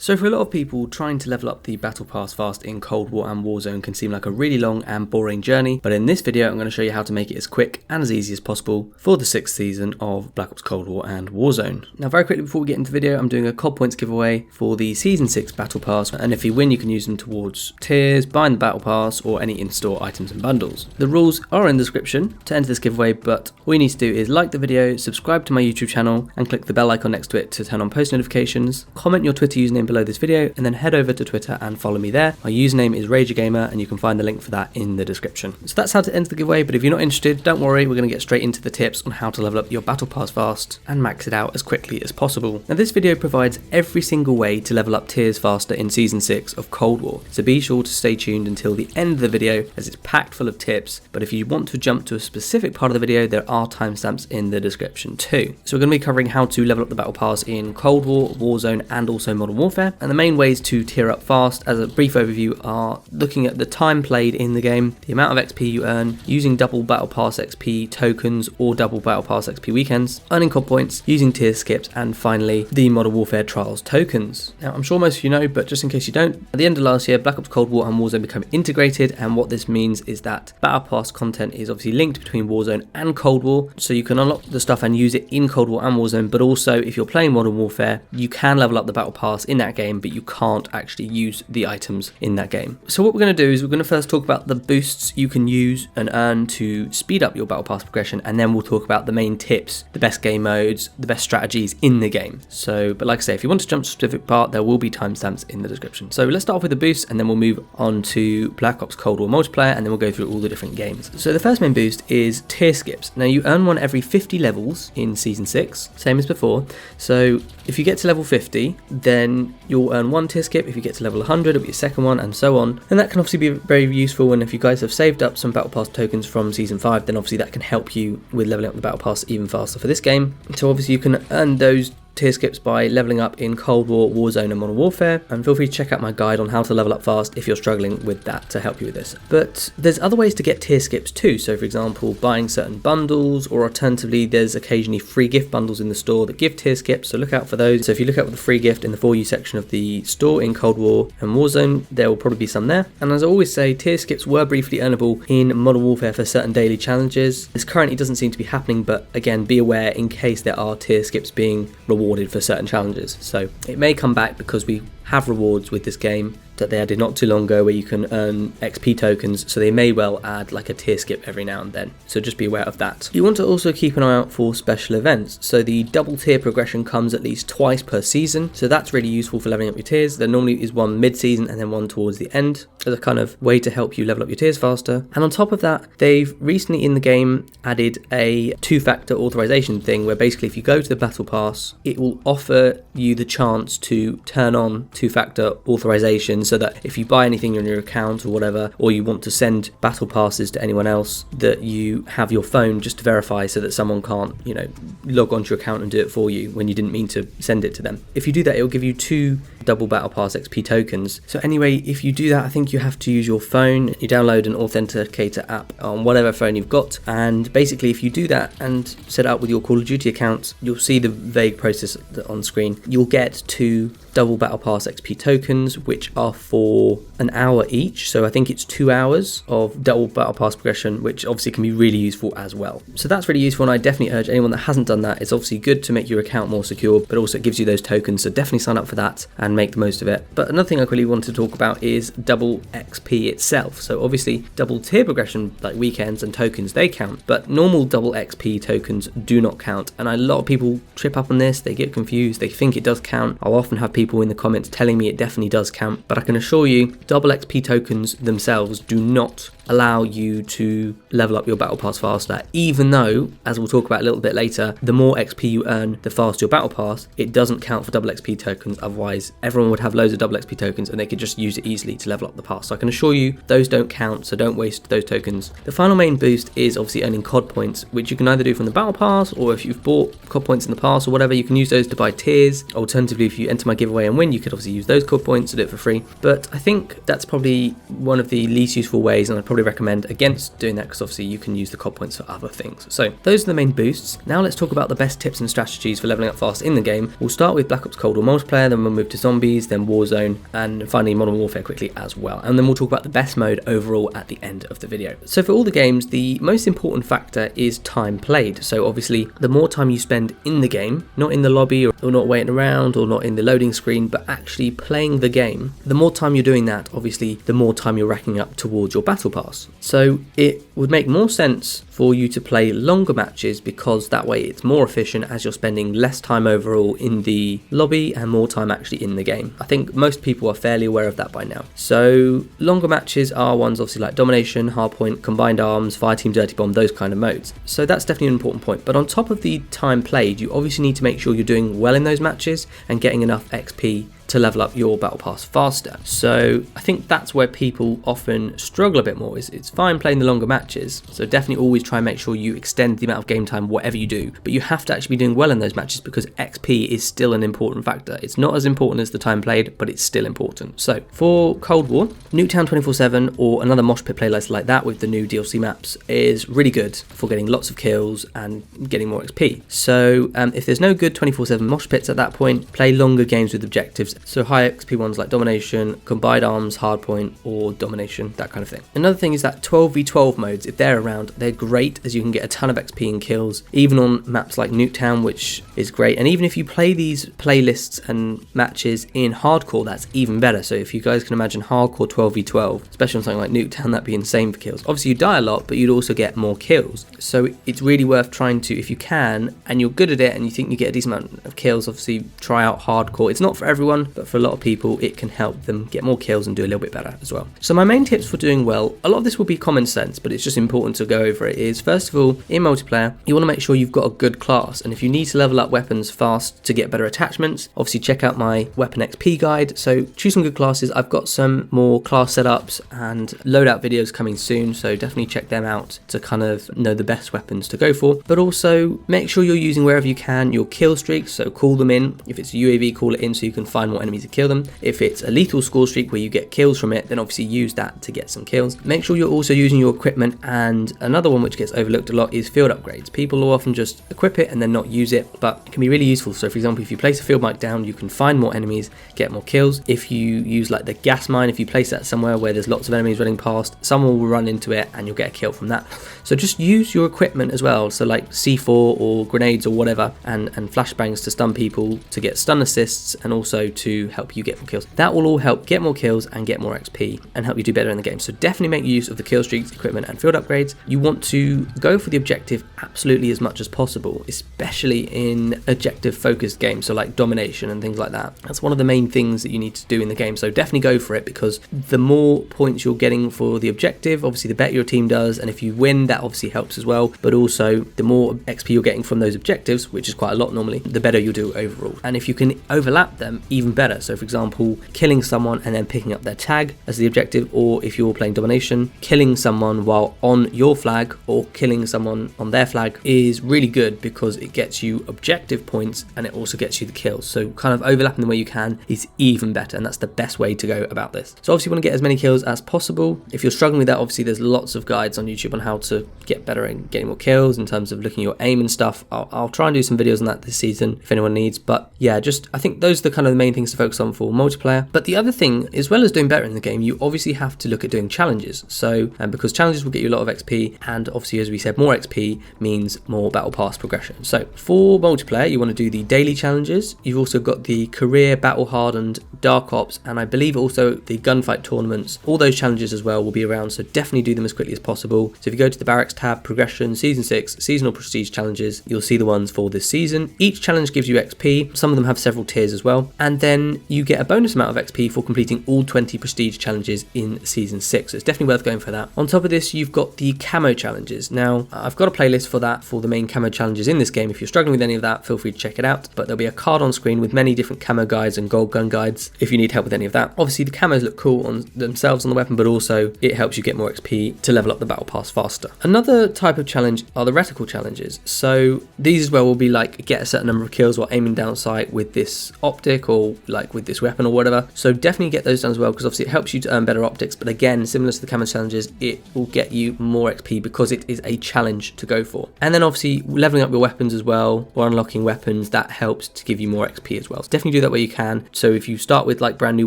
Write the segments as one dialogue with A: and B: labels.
A: So for a lot of people, trying to level up the Battle Pass fast in Cold War and Warzone can seem like a really long and boring journey, but in this video I'm going to show you how to make it as quick and as easy as possible for the 6th season of Black Ops Cold War and Warzone. Now very quickly before we get into the video, I'm doing a COD Points Giveaway for the Season 6 Battle Pass, and if you win you can use them towards tiers, buying the Battle Pass or any in-store items and bundles. The rules are in the description to enter this giveaway, but all you need to do is like the video, subscribe to my YouTube channel and click the bell icon next to it to turn on post notifications, comment your Twitter username below this video, and then head over to Twitter and follow me there. My username is RagerGamer and you can find the link for that in the description. So that's how to enter the giveaway, but if you're not interested, don't worry, we're going to get straight into the tips on how to level up your Battle Pass fast and max it out as quickly as possible. Now this video provides every single way to level up tiers faster in Season 6 of Cold War, so be sure to stay tuned until the end of the video as it's packed full of tips, but if you want to jump to a specific part of the video, there are timestamps in the description too. So we're going to be covering how to level up the Battle Pass in Cold War, Warzone and also Modern Warfare, and the main ways to tier up fast as a brief overview are looking at the time played in the game, the amount of XP you earn, using double Battle Pass XP tokens or double Battle Pass XP weekends, earning COD points, using tier skips, and finally the Modern Warfare Trials tokens. Now I'm sure most of you know, but just in case you don't, at the end of last year Black Ops Cold War and Warzone become integrated, and what this means is that Battle Pass content is obviously linked between Warzone and Cold War, so you can unlock the stuff and use it in Cold War and Warzone, but also if you're playing Modern Warfare you can level up the Battle Pass in that game, but you can't actually use the items in that game. So what we're going to do is we're going to first talk about the boosts you can use and earn to speed up your Battle Pass progression, and then we'll talk about the main tips, the best game modes, the best strategies in the game. So, but like I say, if you want to jump to a specific part, there will be timestamps in the description. So let's start off with the boosts and then we'll move on to Black Ops Cold War multiplayer, and then we'll go through all the different games. So the first main boost is tier skips. Now you earn one every 50 levels in Season 6, same as before. So if you get to level 50, then you'll earn one tier skip. If you get to level 100, it'll be a second one, and so on. And that can obviously be very useful, and if you guys have saved up some Battle Pass tokens from Season 5, then obviously that can help you with leveling up the Battle Pass even faster for this game. So obviously you can earn those tier skips by leveling up in Cold War, Warzone and Modern Warfare, and feel free to check out my guide on how to level up fast if you're struggling with that to help you with this. But there's other ways to get tier skips too, so for example buying certain bundles, or alternatively there's occasionally free gift bundles in the store that give tier skips, so look out for those. So if you look out for the free gift in the For You section of the store in Cold War and Warzone, there will probably be some there. And as I always say, tier skips were briefly earnable in Modern Warfare for certain daily challenges. This currently doesn't seem to be happening, but again be aware in case there are tier skips being rewarded for certain challenges. So it may come back because we have rewards with this game that they added not too long ago where you can earn XP tokens, so they may well add like a tier skip every now and then, so just be aware of that. You want to also keep an eye out for special events, so the double tier progression comes at least twice per season, so that's really useful for leveling up your tiers. There normally is one mid-season and then one towards the end as a kind of way to help you level up your tiers faster. And on top of that, they've recently in the game added a two-factor authorization thing where basically if you go to the Battle Pass, it will offer you the chance to turn on two-factor authorization, so that if you buy anything on your account or whatever, or you want to send battle passes to anyone else, that you have your phone just to verify so that someone can't, you know, log onto your account and do it for you when you didn't mean to send it to them. If you do that, it will give you 2 double battle pass XP tokens. So anyway, if you do that, I think you have to use your phone. You download an authenticator app on whatever phone you've got, and basically if you do that and set it up with your Call of Duty account, you'll see the vague process on screen. You'll get 2 double battle pass XP tokens, which are for an hour each, so I think it's 2 hours of double battle pass progression, which obviously can be really useful as well. So that's really useful, and I definitely urge anyone that hasn't done that. It's obviously good to make your account more secure, but also it gives you those tokens, so definitely sign up for that and make the most of it. But another thing I really want to talk about is double XP itself. So obviously double tier progression like weekends and tokens, they count, but normal double XP tokens do not count, and a lot of people trip up on this. They get confused, they think it does count. I'll often have people in the comments telling me it definitely does count, but I can assure you double XP tokens themselves do not allow you to level up your battle pass faster, even though, as we'll talk about a little bit later, the more XP you earn, the faster your battle pass. It doesn't count for double XP tokens, otherwise everyone would have loads of double XP tokens and they could just use it easily to level up the pass. So I can assure you those don't count, so don't waste those tokens. The final main boost is obviously earning COD points, which you can either do from the battle pass, or if you've bought COD points in the past or whatever, you can use those to buy tiers. Alternatively, if you enter my giveaway and win, you could obviously use those COD points to do it for free. But I think that's probably one of the least useful ways, and I'd probably recommend against doing that because obviously you can use the COD points for other things. So those are the main boosts. Now let's talk about the best tips and strategies for leveling up fast in the game. We'll start with Black Ops Cold War multiplayer, then we'll move to Zombies, then Warzone, and finally Modern Warfare quickly as well. And then we'll talk about the best mode overall at the end of the video. So for all the games, the most important factor is time played. So obviously, the more time you spend in the game, not in the lobby or not waiting around or not in the loading screen, but actually playing the game, the more time you're doing that, obviously, the more time you're racking up towards your battle pass. So it would make more sense for you to play longer matches, because that way it's more efficient as you're spending less time overall in the lobby and more time actually in the game. I think most people are fairly aware of that by now. So longer matches are ones obviously like Domination, Hardpoint, Combined Arms, Fireteam, Dirty Bomb, those kind of modes. So that's definitely an important point. But on top of the time played, you obviously need to make sure you're doing well in those matches and getting enough XP to level up your battle pass faster. So I think that's where people often struggle a bit more. It's fine playing the longer matches, so definitely always try and make sure you extend the amount of game time whatever you do, but you have to actually be doing well in those matches, because XP is still an important factor. It's not as important as the time played, but it's still important. So for Cold War, Nuketown 24/7 or another mosh pit playlist like that with the new DLC maps is really good for getting lots of kills and getting more XP. So if there's no good 24/7 mosh pits at that point, play longer games with objectives. So high XP ones like Domination, Combined Arms, Hardpoint, or Domination, that kind of thing. Another thing is that 12v12 modes, if they're around, they're great, as you can get a ton of XP and kills, even on maps like Nuketown, which is great. And even if you play these playlists and matches in hardcore, that's even better. So if you guys can imagine hardcore 12v12, especially on something like Nuketown, that'd be insane for kills. Obviously you die a lot, but you'd also get more kills. So it's really worth trying to, if you can, and you're good at it and you think you get a decent amount of kills, obviously try out hardcore. It's not for everyone, but for a lot of people it can help them get more kills and do a little bit better as well. So my main tips for doing well, a lot of this will be common sense, but it's just important to go over it, is first of all, in multiplayer, you want to make sure you've got a good class, and if you need to level up weapons fast to get better attachments, obviously check out my weapon XP guide. So choose some good classes. I've got some more class setups and loadout videos coming soon, so definitely check them out to kind of know the best weapons to go for. But also make sure you're using wherever you can your kill streaks, so call them in. If it's a UAV, call it in so you can find more enemies to kill them. If it's a lethal score streak where you get kills from it, then obviously use that to get some kills. Make sure you're also using your equipment, and another one which gets overlooked a lot is field upgrades. People will often just equip it and then not use it, but it can be really useful. So for example, if you place a field mic down, you can find more enemies, get more kills. If you use like the gas mine, if you place that somewhere where there's lots of enemies running past, someone will run into it and you'll get a kill from that. So just use your equipment as well, so like C4 or grenades or whatever, and flashbangs to stun people to get stun assists, and also to help you get more kills. That will all help get more kills and get more XP and help you do better in the game. So definitely make use of the kill streaks, equipment and field upgrades. You want to go for the objective absolutely as much as possible, especially in objective focused games, so like Domination and things like that. That's one of the main things that you need to do in the game, so definitely go for it, because the more points you're getting for the objective, obviously the better your team does, and if you win, that obviously helps as well. But also the more XP you're getting from those objectives, which is quite a lot normally, the better you'll do overall. And if you can overlap them, even better. So for example, killing someone and then picking up their tag as the objective, or if you're playing Domination, killing someone while on your flag or killing someone on their flag is really good, because it gets you objective points and it also gets you the kills. So kind of overlapping the way you can is even better, and that's the best way to go about this. So obviously you want to get as many kills as possible. If you're struggling with that, obviously there's lots of guides on YouTube on how to get better and getting more kills in terms of looking at your aim and stuff. I'll try and do some videos on that this season if anyone needs, but yeah, just I think those are the kind of the main things to focus on for multiplayer. But the other thing, as well as doing better in the game, you obviously have to look at doing challenges. So because challenges will get you a lot of XP, and obviously as we said, more XP means more battle pass progression. So for multiplayer, you want to do the daily challenges. You've also got the career, battle hardened, dark ops, and I believe also the gunfight tournaments. All those challenges as well will be around, so definitely do them as quickly as possible. So if you go to the barracks tab, progression, season 6, seasonal prestige challenges, you'll see the ones for this season. Each challenge gives you XP. Some of them have several tiers as well, and then you get a bonus amount of XP for completing all 20 prestige challenges in season 6. So it's definitely worth going for that. On top of this, you've got the camo challenges. Now I've got a playlist for that, for the main camo challenges in this game. If you're struggling with any of that, feel free to check it out, but there'll be a card on screen with many different camo guides and gold gun guides if you need help with any of that. Obviously the camos look cool on themselves on the weapon, but also it helps you get more XP to level up the battle pass faster. Another type of challenge are the reticle challenges. So these as well will be like get a certain number of kills while aiming down sight with this optic or like with this weapon or whatever. So definitely get those done as well, because obviously it helps you to earn better optics, but again, similar to the camo challenges, it will get you more XP because it is a challenge to go for. And then obviously leveling up your weapons as well, or unlocking weapons, that helps to give you more XP as well. So definitely do that where you can. So if you start with like brand new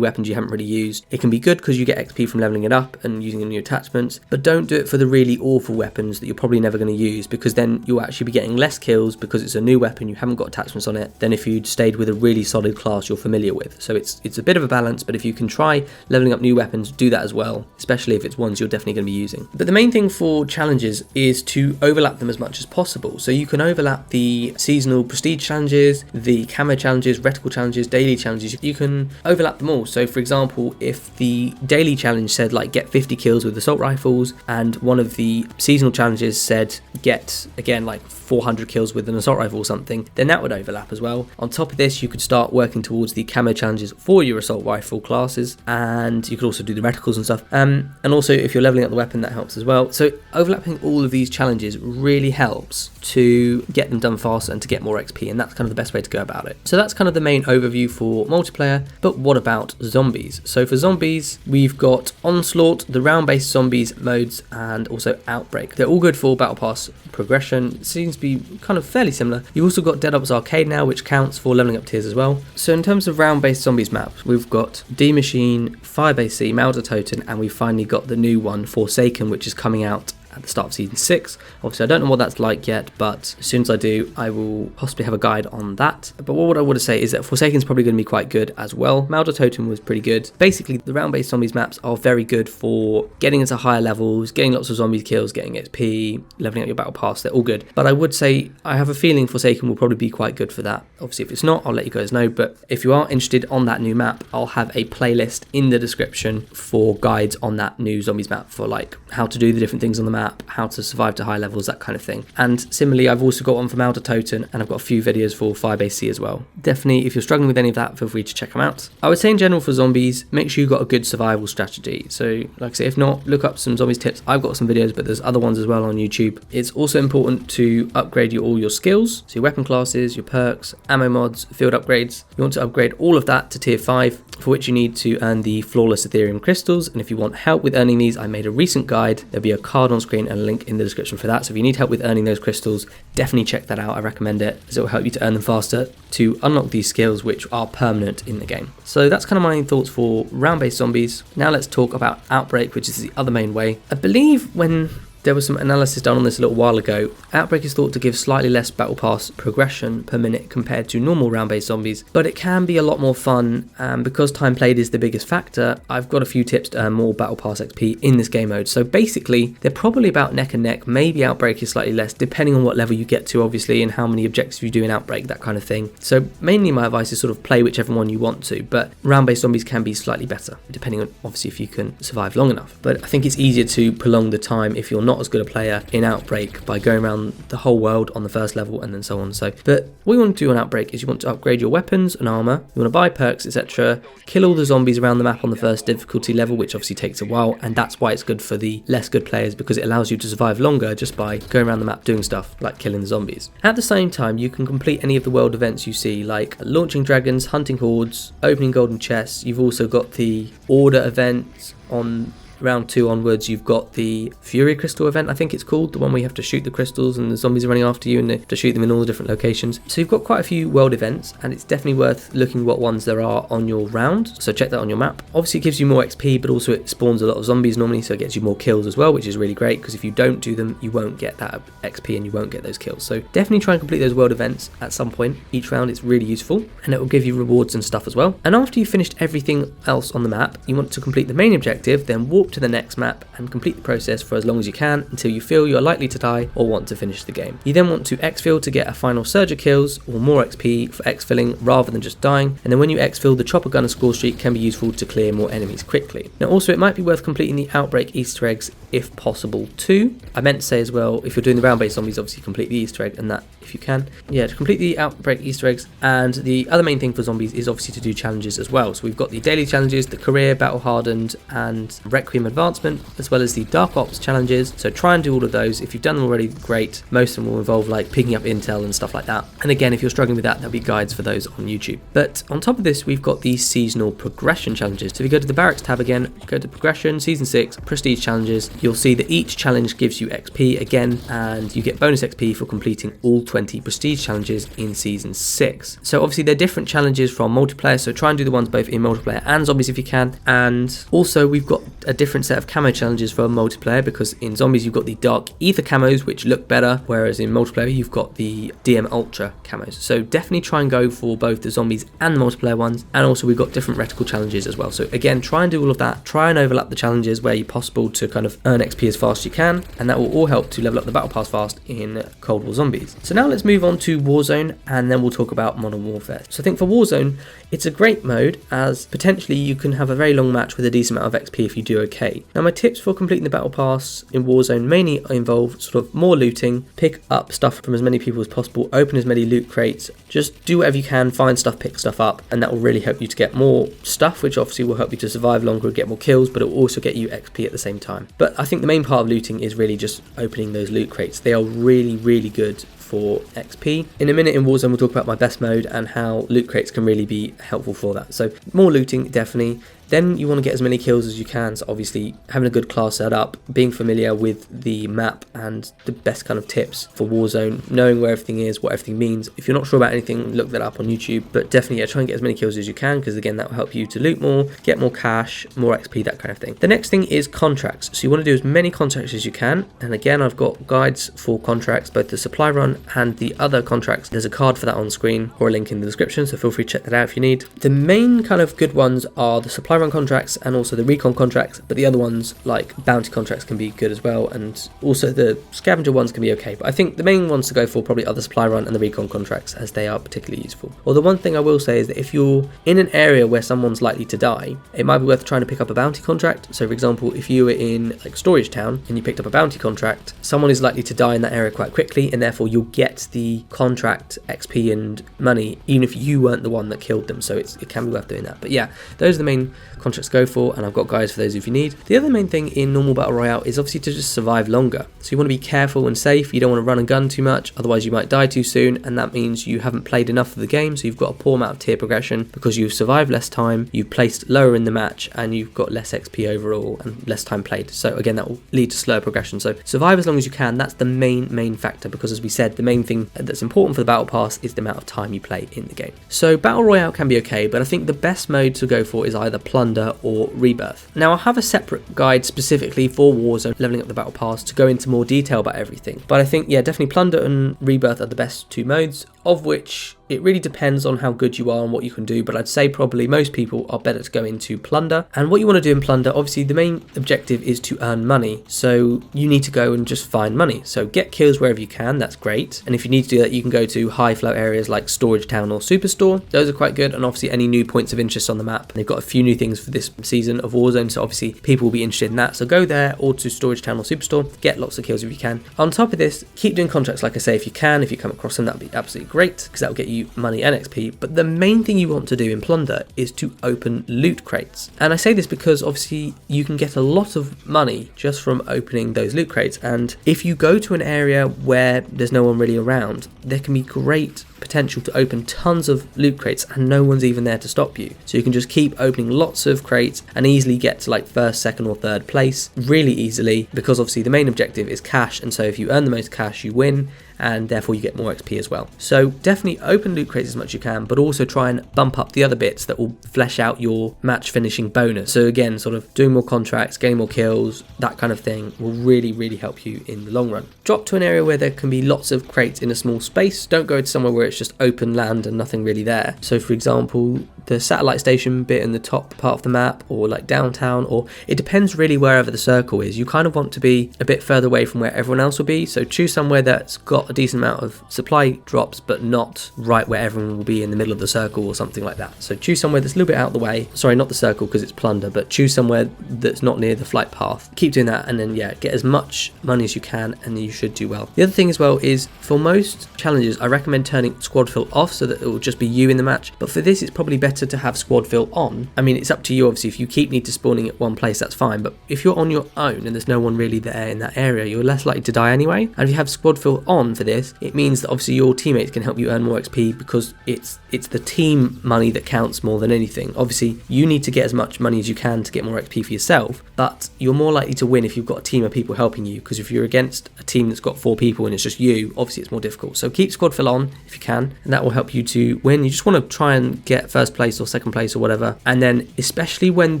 A: weapons you haven't really used, it can be good because you get XP from leveling it up and using the new attachments, but don't do it for the really awful weapons that you're probably never going to use, because then you'll actually be getting less kills because it's a new weapon, you haven't got attachments on it, than if you'd stayed with a really solid class you're familiar with. So it's a bit of a balance, but if you can try leveling up new weapons, do that as well, especially if it's ones you're definitely going to be using. But the main thing for challenges is to overlap them as much as possible. So you can overlap the seasonal prestige challenges, the camo challenges, reticle challenges, daily challenges. You can overlap them all. So for example, if the daily challenge said like get 50 kills with assault rifles, and one of the seasonal challenges said get again like 400 kills with an assault rifle or something, then that would overlap as well. On top of this, you could start working towards the camo challenges for your assault rifle classes, and you could also do the reticles and stuff, and also if you're leveling up the weapon, that helps as well. So overlapping all of these challenges really helps to get them done faster and to get more XP, and that's kind of the best way to go about it. So that's kind of the main overview for multiplayer. But what about zombies? So for zombies, we've got Onslaught, the round-based zombies modes, and also Outbreak. They're all good for Battle Pass progression. It seems to be kind of fairly similar. You've also got Dead Ops Arcade now, which counts for leveling up tiers as well. So in terms of round-based zombies maps, we've got D-Machine, Firebase C, Mausertoten, and we've finally got the new one, Forsaken, which is coming out at the start of season 6. Obviously I don't know what that's like yet, but as soon as I do, I will possibly have a guide on that. But what I want to say is that Forsaken's probably going to be quite good as well. Mausertoten was pretty good. Basically, the round-based zombies maps are very good for getting into higher levels, getting lots of zombie kills, getting XP, leveling up your battle pass. They're all good. But I would say I have a feeling Forsaken will probably be quite good for that. Obviously, if it's not, I'll let you guys know. But if you are interested on that new map, I'll have a playlist in the description for guides on that new zombies map, for like how to do the different things on the map, how to survive to high levels, that kind of thing. And similarly, I've also got one for Mausertoten, and I've got a few videos for Firebase C as well. Definitely, if you're struggling with any of that, feel free to check them out. I would say in general for zombies, make sure you've got a good survival strategy. So like I say, if not, look up some zombies tips. I've got some videos, but there's other ones as well on YouTube. It's also important to upgrade all your skills, so your weapon classes, your perks, ammo mods, field upgrades. You want to upgrade all of that to tier 5, for which you need to earn the flawless Ethereum crystals. And if you want help with earning these, I made a recent guide. There'll be a card on screen and a link in the description for that. So if you need help with earning those crystals, definitely check that out. I recommend it, as it will help you to earn them faster to unlock these skills, which are permanent in the game. So that's kind of my thoughts for round-based zombies. Now let's talk about Outbreak, which is the other main way. I believe when there was some analysis done on this a little while ago, Outbreak is thought to give slightly less battle pass progression per minute compared to normal round-based zombies, but it can be a lot more fun, and because time played is the biggest factor, I've got a few tips to earn more battle pass XP in this game mode. So basically, they're probably about neck and neck. Maybe Outbreak is slightly less, depending on what level you get to, obviously, and how many objectives you do in Outbreak, that kind of thing. So mainly my advice is sort of play whichever one you want to, but round-based zombies can be slightly better, depending on, obviously, if you can survive long enough. But I think it's easier to prolong the time if you're not as good a player in Outbreak by going around the whole world on the first level and then so on. So, but what you want to do on Outbreak is you want to upgrade your weapons and armor, you want to buy perks, etc., kill all the zombies around the map on the first difficulty level, which obviously takes a while, and that's why it's good for the less good players, because it allows you to survive longer just by going around the map doing stuff like killing the zombies. At the same time, you can complete any of the world events you see, like launching dragons, hunting hordes, opening golden chests. You've also got the order events on round 2 onwards. You've got the Fury Crystal event, I think it's called, the one where you have to shoot the crystals and the zombies are running after you and you have to shoot them in all the different locations. So you've got quite a few world events, and it's definitely worth looking what ones there are on your round, so check that on your map. Obviously it gives you more XP, but also it spawns a lot of zombies normally, so it gets you more kills as well, which is really great, because if you don't do them, you won't get that XP and you won't get those kills. So definitely try and complete those world events at some point each round. It's really useful, and it will give you rewards and stuff as well. And after you've finished everything else on the map, you want to complete the main objective, then warp to the next map and complete the process for as long as you can until you feel you're likely to die or want to finish the game. You then want to exfil to get a final surge of kills or more XP for exfilling rather than just dying, and then when you exfil, the chopper gunner score streak can be useful to clear more enemies quickly. Now also, it might be worth completing the Outbreak Easter eggs if possible too. I meant to say as well, if you're doing the round-based zombies, obviously complete the Easter egg, and that if you can. Yeah, to complete the Outbreak Easter eggs. And the other main thing for zombies is obviously to do challenges as well. So we've got the daily challenges, the career, battle hardened, and Requiem advancement, as well as the Dark Ops challenges. So try and do all of those. If you've done them already, great. Most of them will involve like picking up intel and stuff like that. And again, if you're struggling with that, there'll be guides for those on YouTube. But on top of this, we've got the seasonal progression challenges. So if you go to the barracks tab again, go to progression, season 6, prestige challenges, you'll see that each challenge gives you XP again, and you get bonus XP for completing all 20 prestige challenges in season 6. So obviously they're different challenges from multiplayer, so try and do the ones both in multiplayer and zombies if you can. And also we've got a different set of camo challenges for multiplayer, because in zombies you've got the dark ether camos which look better, whereas in multiplayer you've got the DM ultra camos. So definitely try and go for both the zombies and the multiplayer ones. And also we've got different reticle challenges as well. So again, try and do all of that. Try and overlap the challenges where you're possible to kind of earn XP as fast as you can, and that will all help to level up the battle pass fast in Cold War Zombies. So now let's move on to Warzone, and then we'll talk about Modern Warfare. So I think for Warzone, it's a great mode, as potentially you can have a very long match with a decent amount of XP if you do okay. Now my tips for completing the battle pass in Warzone mainly involve sort of more looting, pick up stuff from as many people as possible, open as many loot crates, just do whatever you can, find stuff, pick stuff up, and that will really help you to get more stuff, which obviously will help you to survive longer and get more kills, but it will also get you XP at the same time. But I think the main part of looting is really just opening those loot crates. They are really, really good for XP. In a minute in Warzone we'll talk about my best mode and how loot crates can really be helpful for that. So more looting, definitely. Then you want to get as many kills as you can, so obviously having a good class set up, being familiar with the map and the best kind of tips for Warzone, knowing where everything is, what everything means. If you're not sure about anything, look that up on YouTube, but definitely try and get as many kills as you can, because again that will help you to loot more, get more cash, more XP, that kind of thing. The next thing is contracts. So you want to do as many contracts as you can, and again I've got guides for contracts, both the supply run and the other contracts. There's a card for that on screen or a link in the description, so feel free to check that out if you need. The main kind of good ones are the supply run contracts and also the recon contracts, but the other ones like bounty contracts can be good as well, and also the scavenger ones can be okay. But I think the main ones to go for probably are the supply run and the recon contracts, as they are particularly useful. Well, the one thing I will say is that if you're in an area where someone's likely to die, it might be worth trying to pick up a bounty contract. So for example, if you were in like Storage Town and you picked up a bounty contract, someone is likely to die in that area quite quickly, and therefore you'll get the contract XP and money even if you weren't the one that killed them. So it can be worth doing that. But yeah, those are the main contracts to go for, and I've got guides for those if you need. The other main thing in normal battle royale is obviously to just survive longer. So you want to be careful and safe. You don't want to run and gun too much, otherwise you might die too soon, and that means you haven't played enough of the game, so you've got a poor amount of tier progression because you've survived less time, you've placed lower in the match, and you've got less XP overall and less time played. So again, that will lead to slower progression. So survive as long as you can. That's the main factor, because as we said, the main thing that's important for the battle pass is the amount of time you play in the game. So battle royale can be okay, but I think the best mode to go for is either plunder or rebirth. Now I'll have a separate guide specifically for Warzone leveling up the battle pass to go into more detail about everything, but I think, yeah, definitely plunder and rebirth are the best two modes, of which it really depends on how good you are and what you can do, but I'd say probably most people are better to go into plunder. And what you want to do in plunder, obviously the main objective is to earn money, so you need to go and just find money. So get kills wherever you can, that's great, and if you need to do that you can go to high flow areas like Storage Town or Superstore. Those are quite good, and obviously any new points of interest on the map. They've got a few new things for this season of Warzone, so obviously people will be interested in that, so go there or to Storage Town or Superstore, get lots of kills if you can. On top of this, keep doing contracts like I say if you can. If you come across them, that would be absolutely great, because that will get you money and XP. But the main thing you want to do in plunder is to open loot crates, and I say this because obviously you can get a lot of money just from opening those loot crates, and if you go to an area where there's no one really around, there can be great potential to open tons of loot crates and no one's even there to stop you. So you can just keep opening lots of crates and easily get to like first, second or third place really easily, because obviously the main objective is cash, and so if you earn the most cash you win, and therefore you get more XP as well. So definitely open loot crates as much as you can, but also try and bump up the other bits that will flesh out your match finishing bonus. So again, sort of doing more contracts, getting more kills, that kind of thing will really help you in the long run. Drop to an area where there can be lots of crates in a small space. Don't go to somewhere where it's just open land and nothing really there. So for example, the satellite station bit in the top part of the map, or like downtown, or it depends really wherever the circle is. You kind of want to be a bit further away from where everyone else will be, so choose somewhere that's got got a decent amount of supply drops, but not right where everyone will be in the middle of the circle or something like that. So choose somewhere that's a little bit out of the way. Sorry, not the circle because it's plunder, but choose somewhere that's not near the flight path. Keep doing that, and then yeah, get as much money as you can, and you should do well. The other thing as well is, for most challenges, I recommend turning squad fill off so that it will just be you in the match. But for this, it's probably better to have squad fill on. I mean, it's up to you, obviously. If you keep need to spawning at one place, that's fine. But if you're on your own and there's no one really there in that area, you're less likely to die anyway. And if you have squad fill on for this, it means that obviously your teammates can help you earn more XP, because it's the team money that counts more than anything. Obviously, you need to get as much money as you can to get more XP for yourself, but you're more likely to win if you've got a team of people helping you, because if you're against a team that's got 4 people and it's just you, obviously it's more difficult. So keep squad fill on if you can, and that will help you to win. You just want to try and get first place or second place or whatever, and then especially when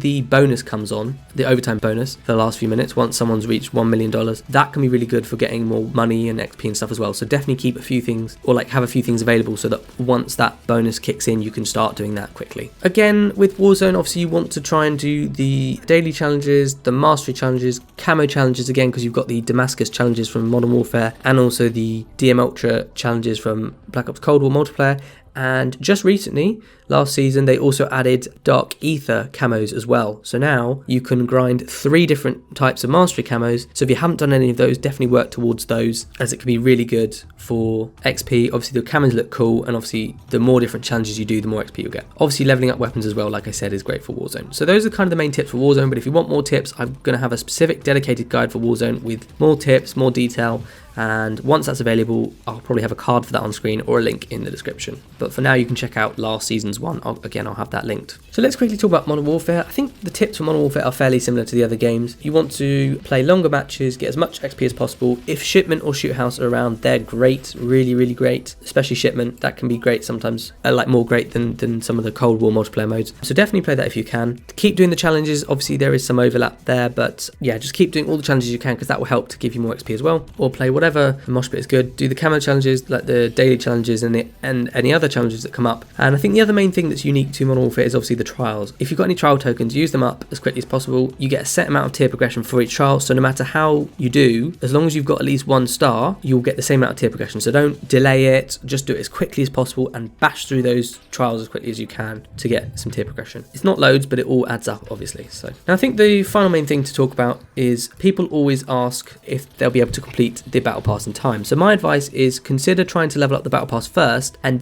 A: the bonus comes on, the overtime bonus for the last few minutes, once someone's reached $1 million, that can be really good for getting more money and XP and stuff as well. So definitely keep a few things, or like have a few things available, so that once that bonus kicks in, you can start doing that quickly. Again, with Warzone, obviously you want to try and do the daily challenges, the mastery challenges, camo challenges again, because you've got the Damascus challenges from Modern Warfare, and also the DM Ultra challenges from Black Ops Cold War multiplayer. And just recently, last season, they also added Dark Ether camos as well. So now you can grind 3 different types of mastery camos. So if you haven't done any of those, definitely work towards those, as it can be really good for XP. Obviously, the camos look cool, and obviously the more different challenges you do, the more XP you'll get. Obviously, leveling up weapons as well, like I said, is great for Warzone. So those are kind of the main tips for Warzone, but if you want more tips, I'm going to have a specific dedicated guide for Warzone with more tips, more detail, and once that's available, I'll probably have a card for that on screen or a link in the description. But for now, you can check out last season's one. I'll have that linked. So let's quickly talk about Modern Warfare. I think the tips for Modern Warfare are fairly similar to the other games. You want to play longer matches, get as much XP as possible. If Shipment or Shoot House are around, they're great, really, really great. Especially Shipment, that can be great sometimes, like more great than some of the Cold War multiplayer modes. So definitely play that if you can. Keep doing the challenges. Obviously, there is some overlap there, but yeah, just keep doing all the challenges you can, because that will help to give you more XP as well. Or play whatever mosh pit is good. Do the camo challenges, like the daily challenges, and any other challenges that come up. And I think the other main thing that's unique to Modern Warfare is obviously the trials. If you've got any trial tokens, use them up as quickly as possible. You get a set amount of tier progression for each trial, so no matter how you do, as long as you've got at least 1 star, you'll get the same amount of tier progression. So don't delay it, just do it as quickly as possible and bash through those trials as quickly as you can to get some tier progression. It's not loads, but it all adds up, obviously. So now I think the final main thing to talk about is people always ask if they'll be able to complete the battle pass in time. So my advice is consider trying to level up the battle pass first, and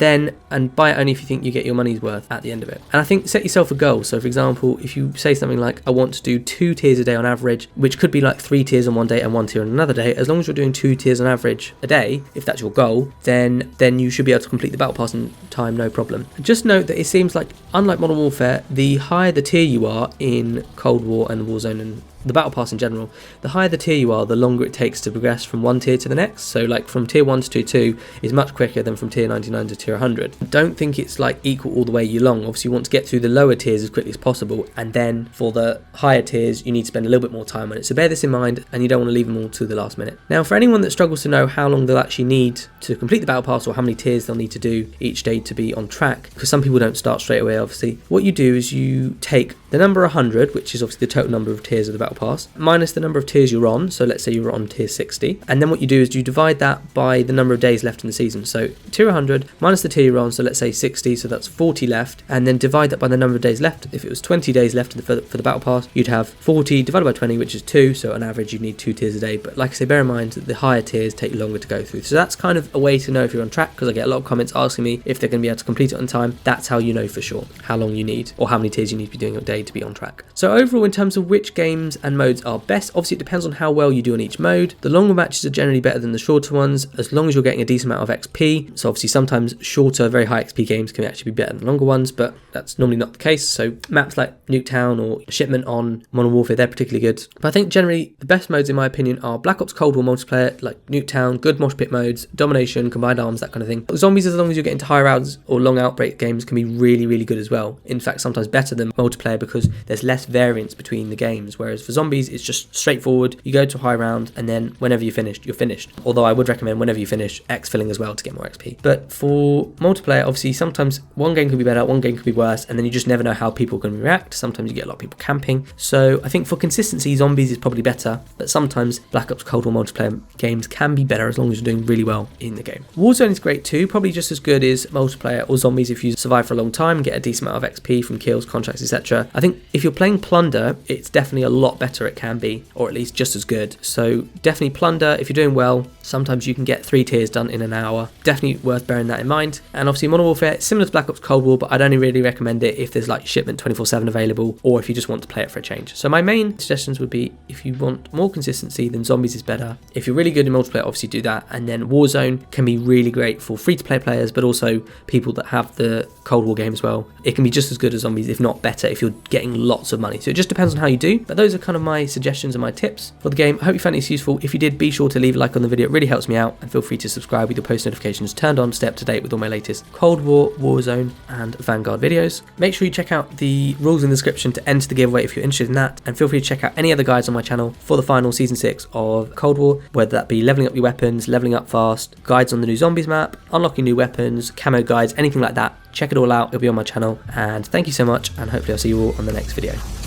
A: buy it only if you think you get your money's worth at the end of it. And I think set yourself a goal. So for example, if you say something like, I want to do 2 tiers a day on average, which could be like 3 tiers on one day and 1 tier on another day, as long as you're doing 2 tiers on average a day, if that's your goal, then you should be able to complete the battle pass in time, no problem. Just note that it seems like, unlike Modern Warfare, the higher the tier you are in Cold War and Warzone and the battle pass in general, the higher the tier you are, the longer it takes to progress from one tier to the next. So like from tier 1 to tier 2 is much quicker than from tier 99 to tier 100. Don't think it's like equal all the way long. Obviously you want to get through the lower tiers as quickly as possible, and then for the higher tiers you need to spend a little bit more time on it. So bear this in mind, and you don't want to leave them all to the last minute. Now for anyone that struggles to know how long they'll actually need to complete the battle pass, or how many tiers they'll need to do each day to be on track, because some people don't start straight away obviously, what you do is you take the number 100, which is obviously the total number of tiers of the battle pass, minus the number of tiers you're on. So let's say you're on tier 60, and then what you do is you divide that by the number of days left in the season. So tier 100 minus the tier you're on, so let's say 60, so that's 40 left, and then divide that by the number of days left. If it was 20 days left for the battle pass, you'd have 40 divided by 20, which is 2, so on average you'd need 2 tiers a day. But like I say, bear in mind that the higher tiers take longer to go through. So that's kind of a way to know if you're on track, because I get a lot of comments asking me if they're going to be able to complete it on time. That's how you know for sure how long you need, or how many tiers you need to be doing a day to be on track. So overall, in terms of which games and modes are best, obviously it depends on how well you do on each mode. The longer matches are generally better than the shorter ones, as long as you're getting a decent amount of XP. So obviously sometimes shorter, very high XP games can actually be better than longer ones, but that's normally not the case. So maps like Nuketown or Shipment on Modern Warfare, they're particularly good. But I think generally the best modes in my opinion are Black Ops Cold War multiplayer, like Nuketown, good mosh pit modes, domination, combined arms, that kind of thing. Zombies, as long as you get into high rounds or long outbreak games, can be really, really good as well. In fact, sometimes better than multiplayer, because because there's less variance between the games, whereas for zombies it's just straightforward. You go to a high round and then whenever you're finished, you're finished. Although I would recommend whenever you finish, exfilling as well to get more XP. But for multiplayer, obviously sometimes one game could be better, one game could be worse, and then you just never know how people can react. Sometimes you get a lot of people camping. So I think for consistency, zombies is probably better, but sometimes Black Ops Cold War multiplayer games can be better as long as you're doing really well in the game. Warzone is great too, probably just as good as multiplayer or zombies if you survive for a long time and get a decent amount of XP from kills, contracts, etc. I think if you're playing Plunder, it's definitely a lot better, it can be, or at least just as good. So definitely Plunder, if you're doing well, sometimes you can get 3 tiers done in an hour. Definitely worth bearing that in mind. And obviously Modern Warfare, similar to Black Ops Cold War, but I'd only really recommend it if there's like shipment 24/7 available, or if you just want to play it for a change. So my main suggestions would be, if you want more consistency, then zombies is better. If you're really good in multiplayer, obviously do that. And then Warzone can be really great for free-to-play players, but also people that have the Cold War game as well. It can be just as good as zombies, if not better, if you're getting lots of money. So it just depends on how you do. But those are kind of my suggestions and my tips for the game. I hope you found this useful. If you did, be sure to leave a like on the video. It really helps me out. And feel free to subscribe with your post notifications turned on to stay up to date with all my latest Cold War, Warzone, and Vanguard videos. Make sure you check out the rules in the description to enter the giveaway if you're interested in that. And feel free to check out any other guides on my channel for the final Season 6 of Cold War, whether that be leveling up your weapons, leveling up fast, guides on the new zombies map, unlocking new weapons, camo guides, anything like that. Check it all out, it'll be on my channel. And thank you so much, and hopefully I'll see you all on the next video.